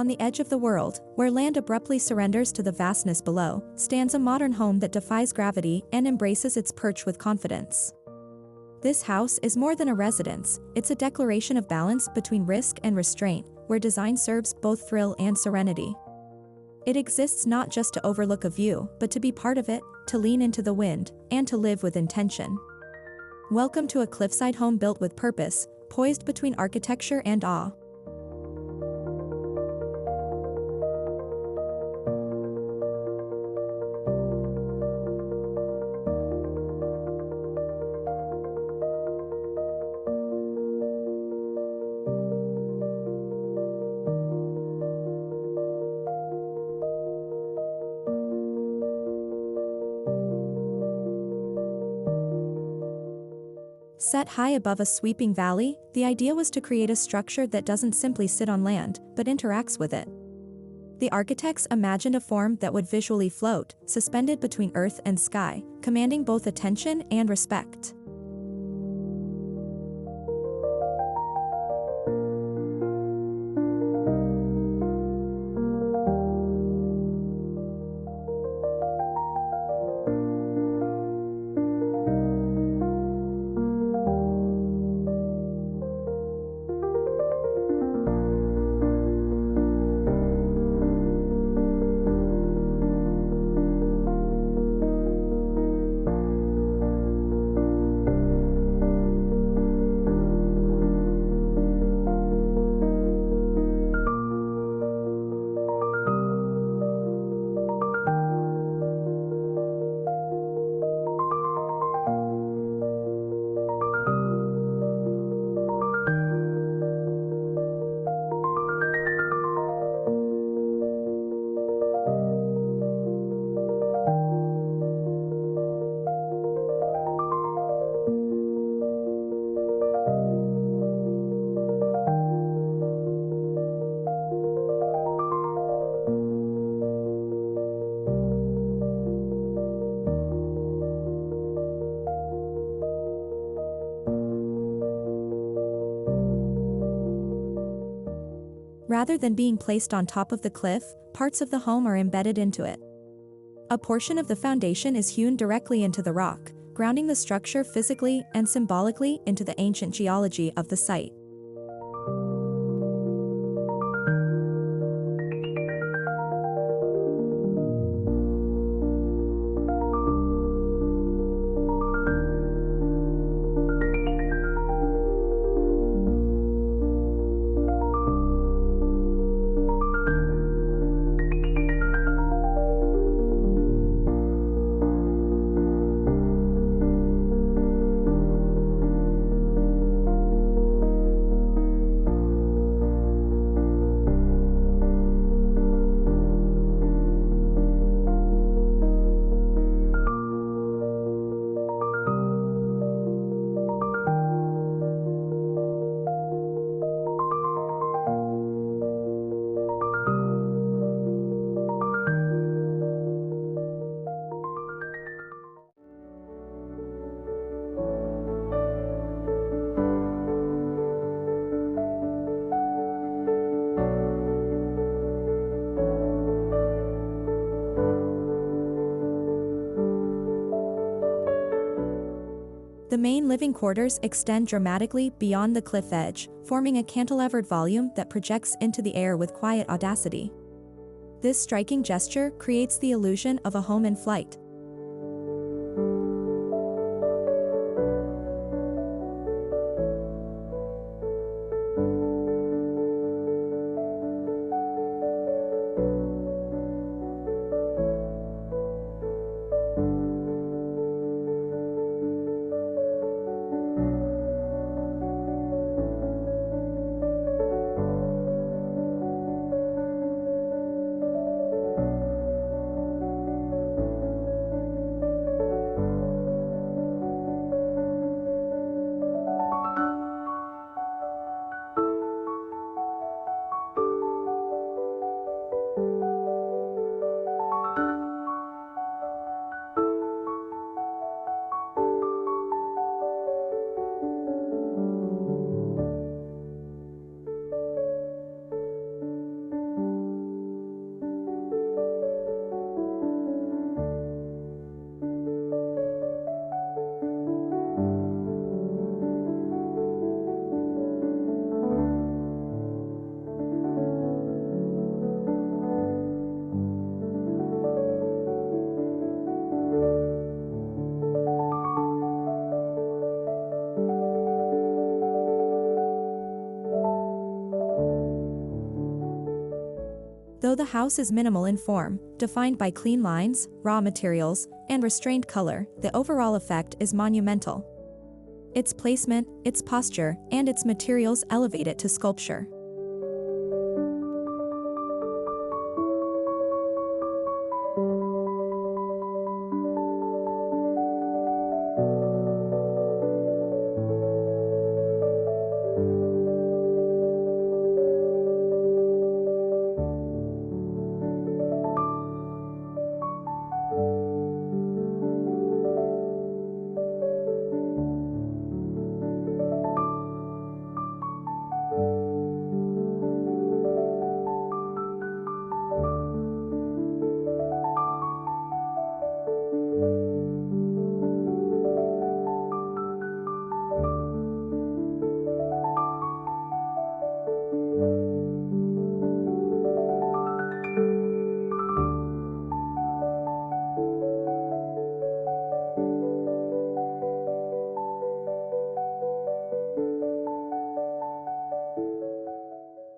On the edge of the world, where land abruptly surrenders to the vastness below, stands a modern home that defies gravity and embraces its perch with confidence. This house is more than a residence, it's a declaration of balance between risk and restraint, where design serves both thrill and serenity. It exists not just to overlook a view, but to be part of it, to lean into the wind, and to live with intention. Welcome to a cliffside home built with purpose, poised between architecture and awe. Set high above a sweeping valley, the idea was to create a structure that doesn't simply sit on land, but interacts with it. The architects imagined a form that would visually float, suspended between earth and sky, commanding both attention and respect. Rather than being placed on top of the cliff, parts of the home are embedded into it. A portion of the foundation is hewn directly into the rock, grounding the structure physically and symbolically into the ancient geology of the site. The main living quarters extend dramatically beyond the cliff edge, forming a cantilevered volume that projects into the air with quiet audacity. This striking gesture creates the illusion of a home in flight. Although the house is minimal in form, defined by clean lines, raw materials, and restrained color, the overall effect is monumental. Its placement, its posture, and its materials elevate it to sculpture.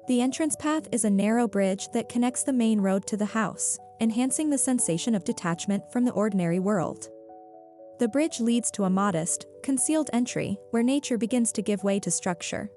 The entrance path is a narrow bridge that connects the main road to the house, enhancing the sensation of detachment from the ordinary world. The bridge leads to a modest, concealed entry, where nature begins to give way to structure.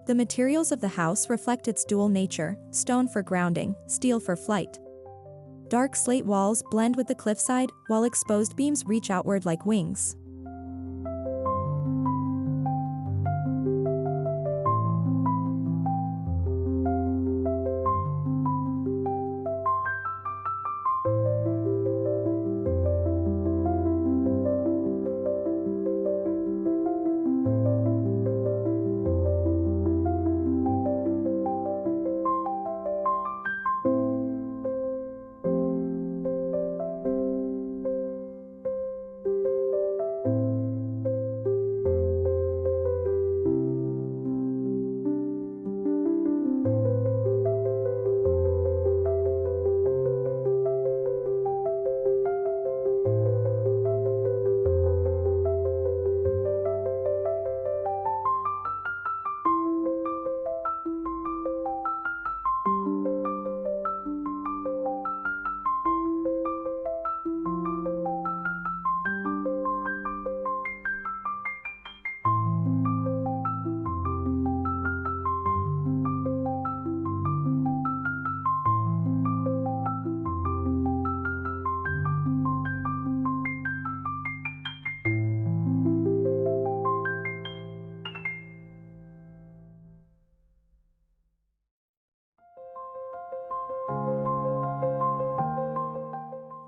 The materials of the house reflect its dual nature: stone for grounding, steel for flight. Dark slate walls blend with the cliffside, while exposed beams reach outward like wings.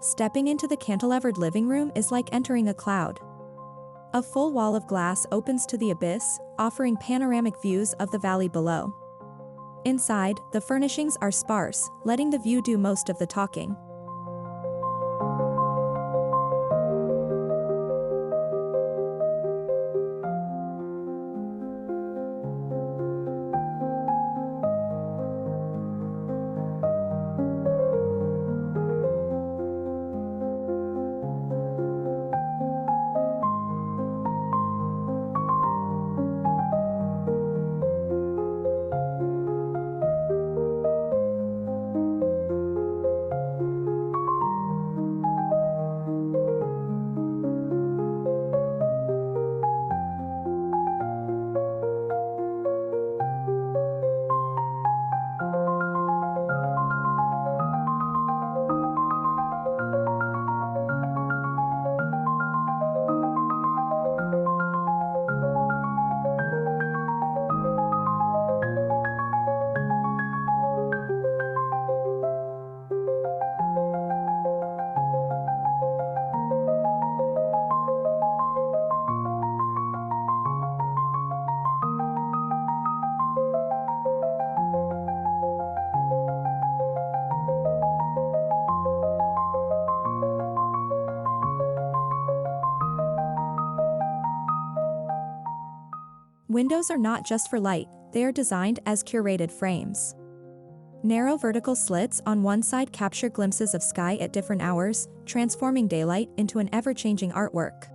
Stepping into the cantilevered living room is like entering a cloud. A full wall of glass opens to the abyss, offering panoramic views of the valley below. Inside, the furnishings are sparse, letting the view do most of the talking. Windows are not just for light, they are designed as curated frames. Narrow vertical slits on one side capture glimpses of sky at different hours, transforming daylight into an ever-changing artwork.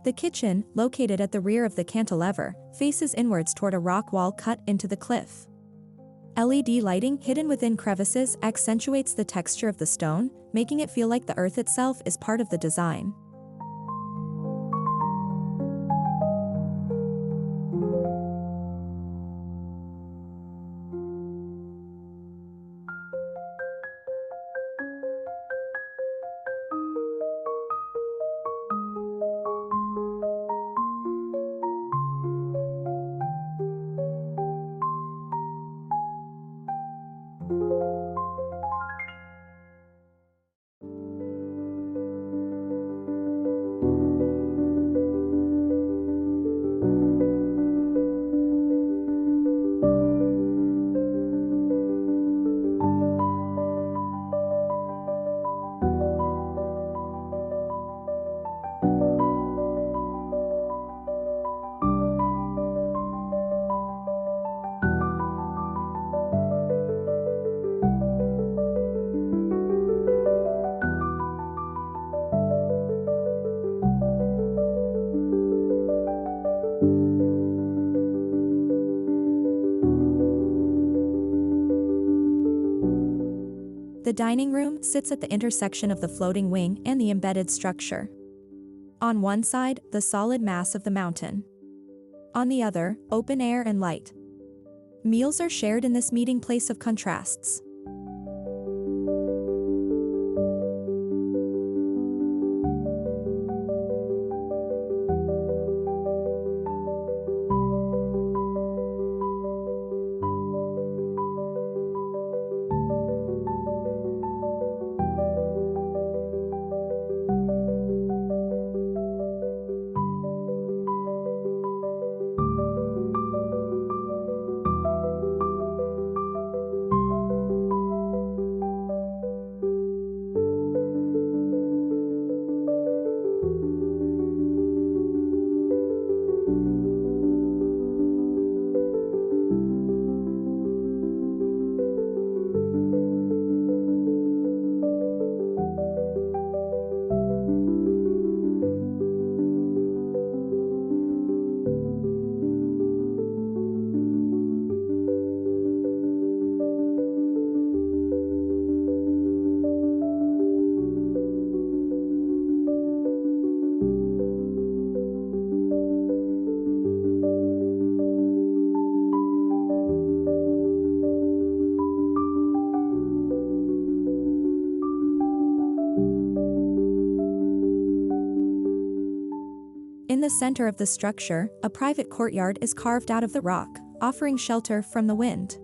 The kitchen, located at the rear of the cantilever, faces inwards toward a rock wall cut into the cliff. LED lighting hidden within crevices accentuates the texture of the stone, making it feel like the earth itself is part of the design. The dining room sits at the intersection of the floating wing and the embedded structure. On one side, the solid mass of the mountain. On the other, open air and light. Meals are shared in this meeting place of contrasts. In the center of the structure, a private courtyard is carved out of the rock, offering shelter from the wind.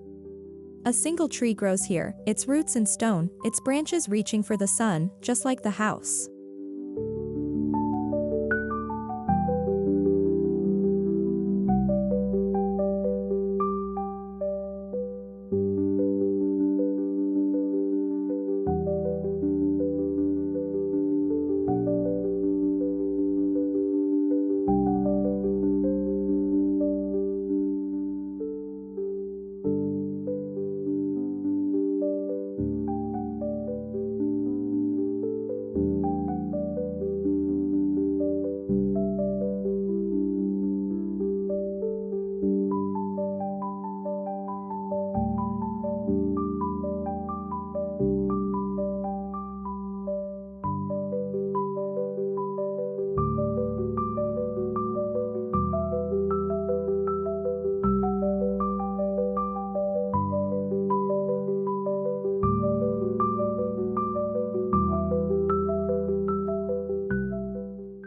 A single tree grows here, its roots in stone, its branches reaching for the sun, just like the house.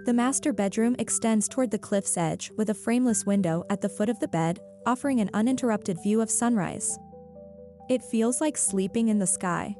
The master bedroom extends toward the cliff's edge with a frameless window at the foot of the bed, offering an uninterrupted view of sunrise. It feels like sleeping in the sky.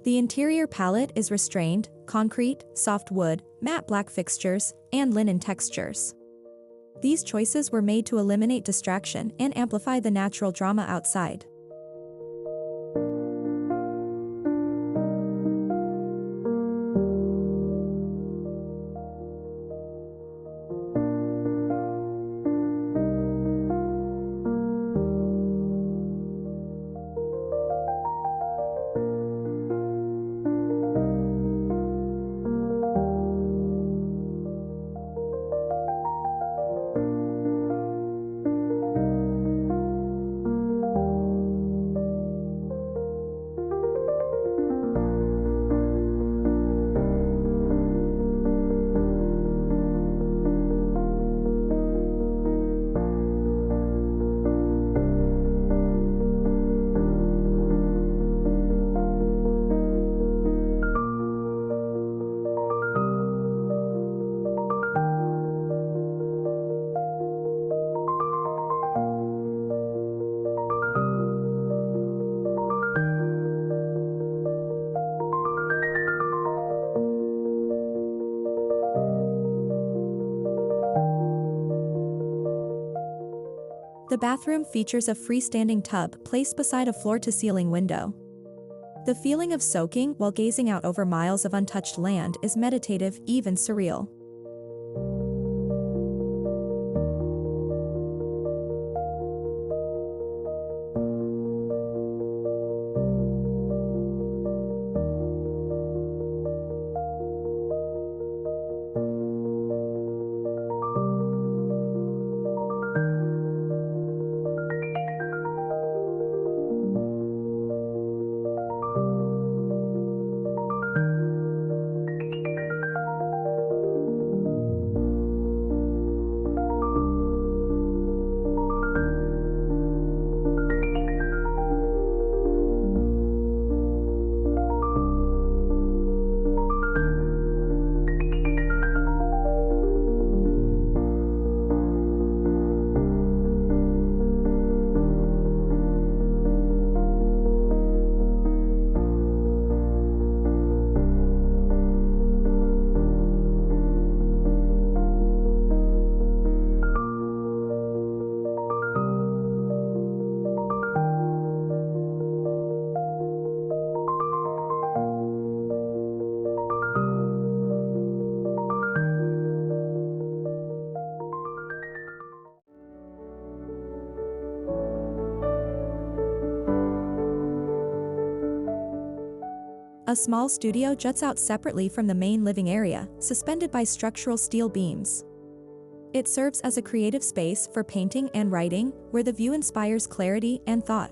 The interior palette is restrained, concrete, soft wood, matte black fixtures, and linen textures. These choices were made to eliminate distraction and amplify the natural drama outside. The bathroom features a freestanding tub placed beside a floor-to-ceiling window. The feeling of soaking while gazing out over miles of untouched land is meditative, even surreal. A small studio juts out separately from the main living area, suspended by structural steel beams. It serves as a creative space for painting and writing, where the view inspires clarity and thought.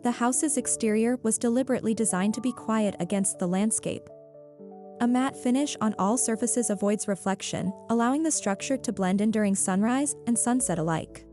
The house's exterior was deliberately designed to be quiet against the landscape. A matte finish on all surfaces avoids reflection, allowing the structure to blend in during sunrise and sunset alike.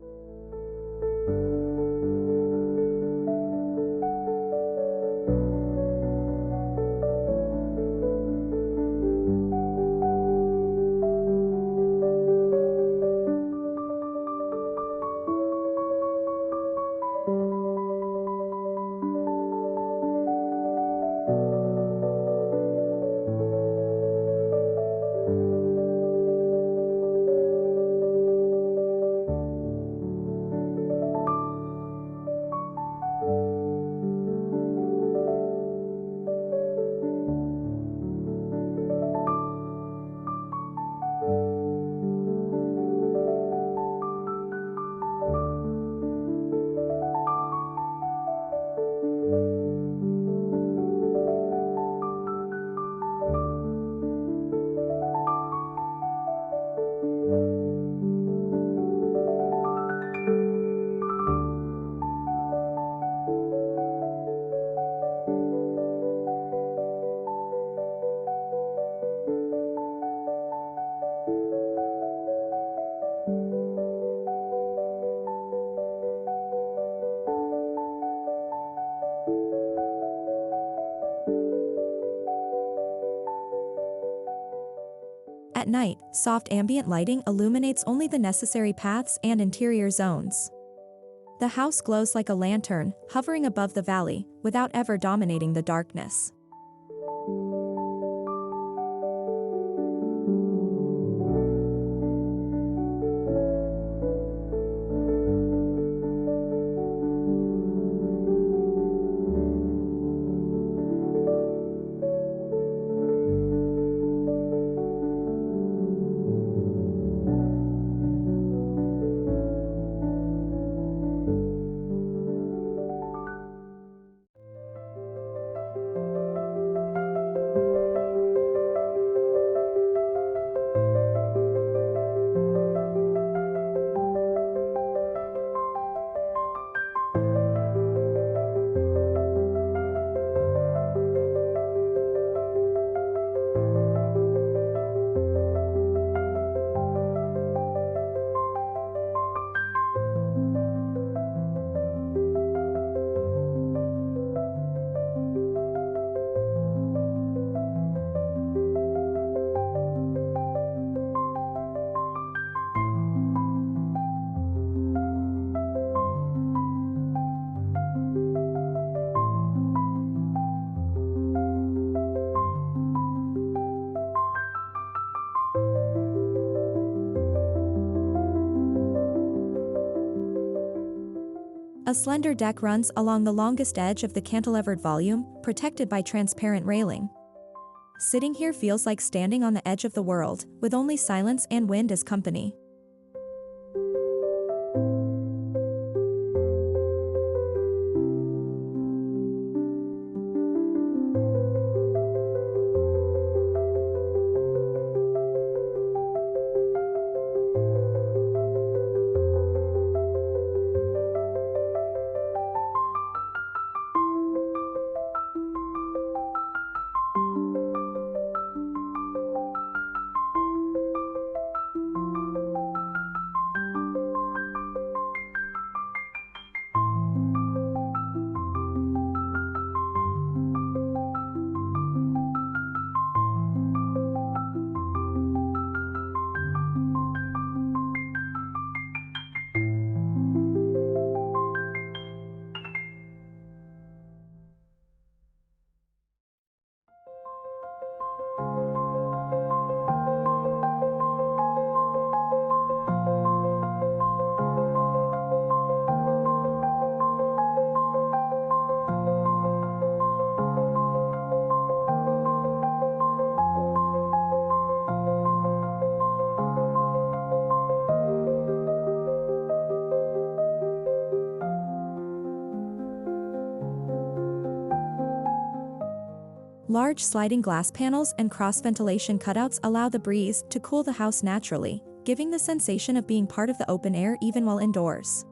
At night, soft ambient lighting illuminates only the necessary paths and interior zones. The house glows like a lantern, hovering above the valley, without ever dominating the darkness. A slender deck runs along the longest edge of the cantilevered volume, protected by transparent railing. Sitting here feels like standing on the edge of the world, with only silence and wind as company. Large sliding glass panels and cross-ventilation cutouts allow the breeze to cool the house naturally, giving the sensation of being part of the open air even while indoors.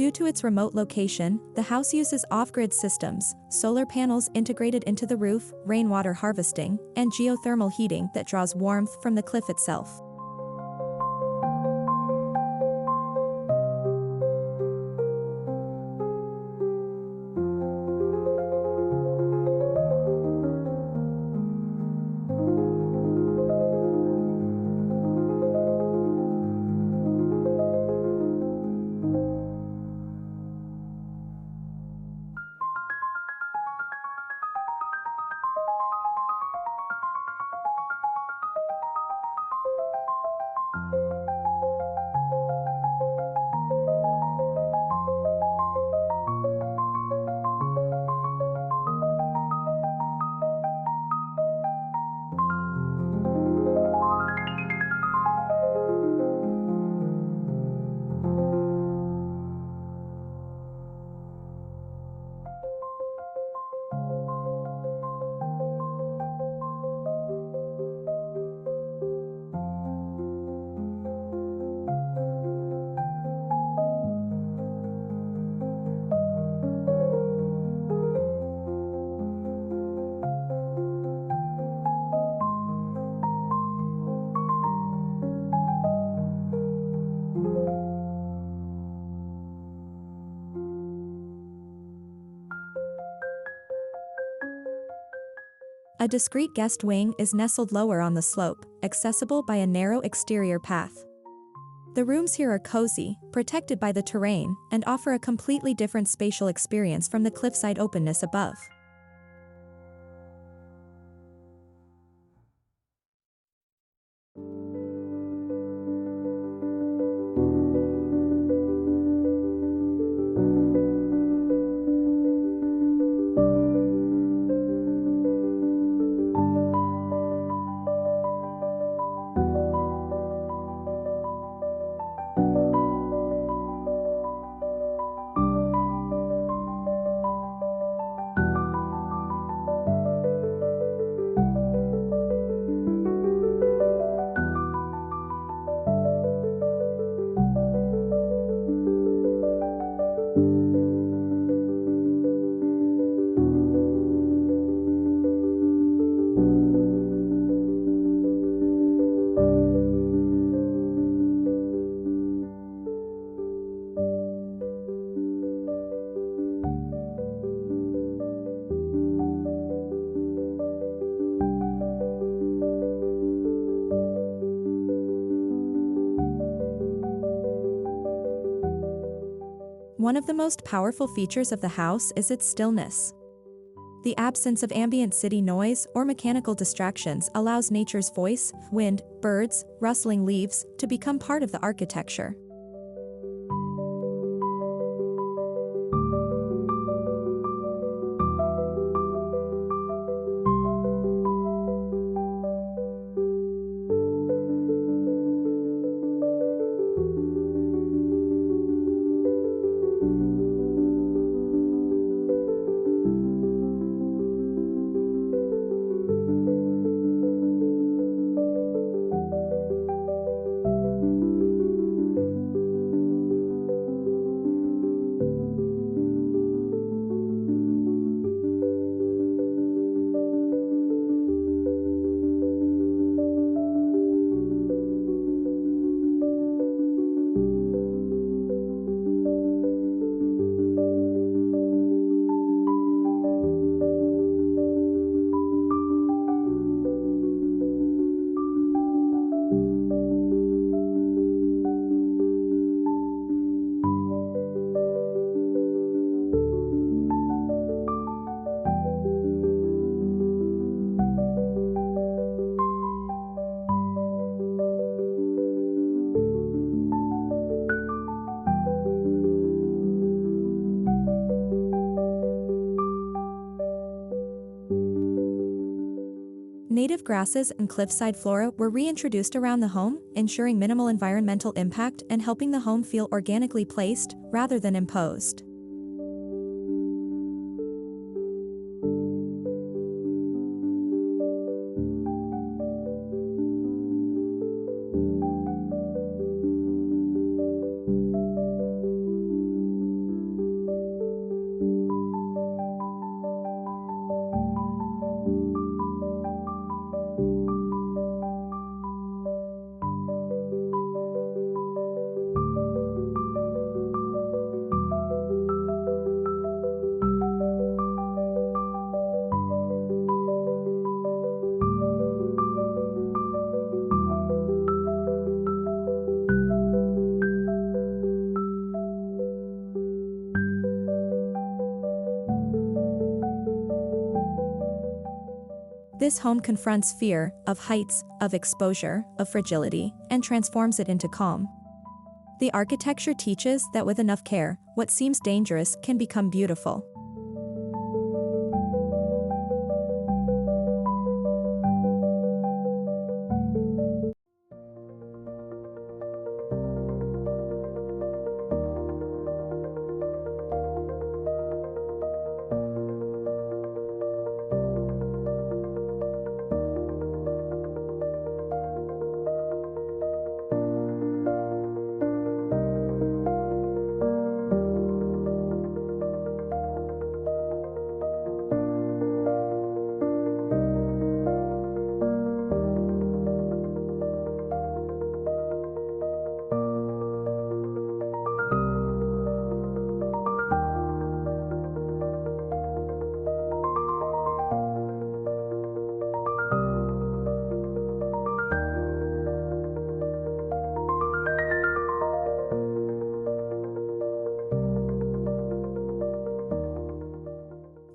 Due to its remote location, the house uses off-grid systems, solar panels integrated into the roof, rainwater harvesting, and geothermal heating that draws warmth from the cliff itself. A discreet guest wing is nestled lower on the slope, accessible by a narrow exterior path. The rooms here are cozy, protected by the terrain, and offer a completely different spatial experience from the cliffside openness above. One of the most powerful features of the house is its stillness. The absence of ambient city noise or mechanical distractions allows nature's voice, wind, birds, rustling leaves, to become part of the architecture. Native grasses and cliffside flora were reintroduced around the home, ensuring minimal environmental impact and helping the home feel organically placed, rather than imposed. This home confronts fear of heights, of exposure, of fragility, and transforms it into calm. The architecture teaches that with enough care, what seems dangerous can become beautiful.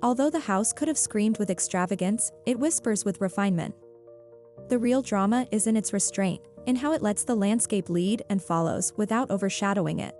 Although the house could have screamed with extravagance, it whispers with refinement. The real drama is in its restraint, in how it lets the landscape lead and follows without overshadowing it.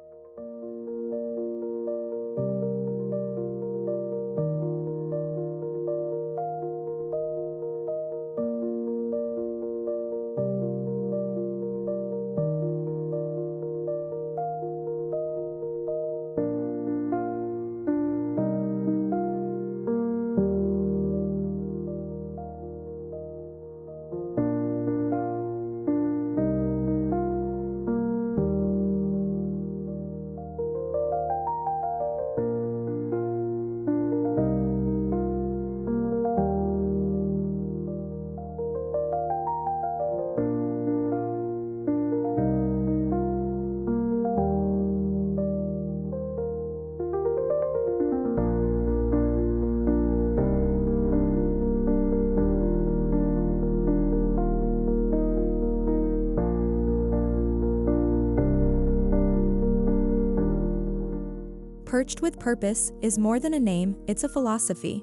Perched with purpose is more than a name, it's a philosophy.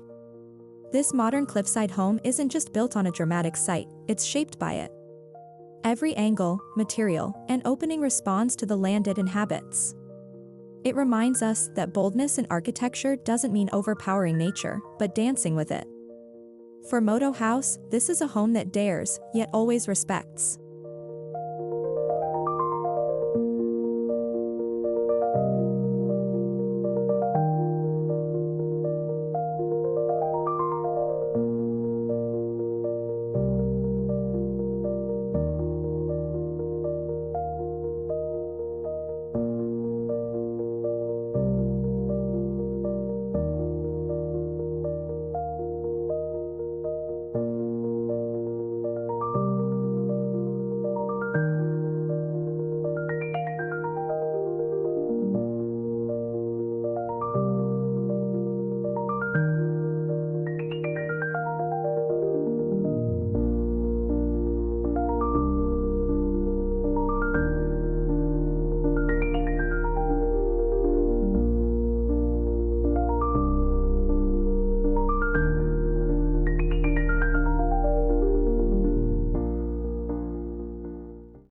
This modern cliffside home isn't just built on a dramatic site, it's shaped by it. Every angle, material, and opening responds to the land it inhabits. It reminds us that boldness in architecture doesn't mean overpowering nature, but dancing with it. For Modo House, this is a home that dares, yet always respects.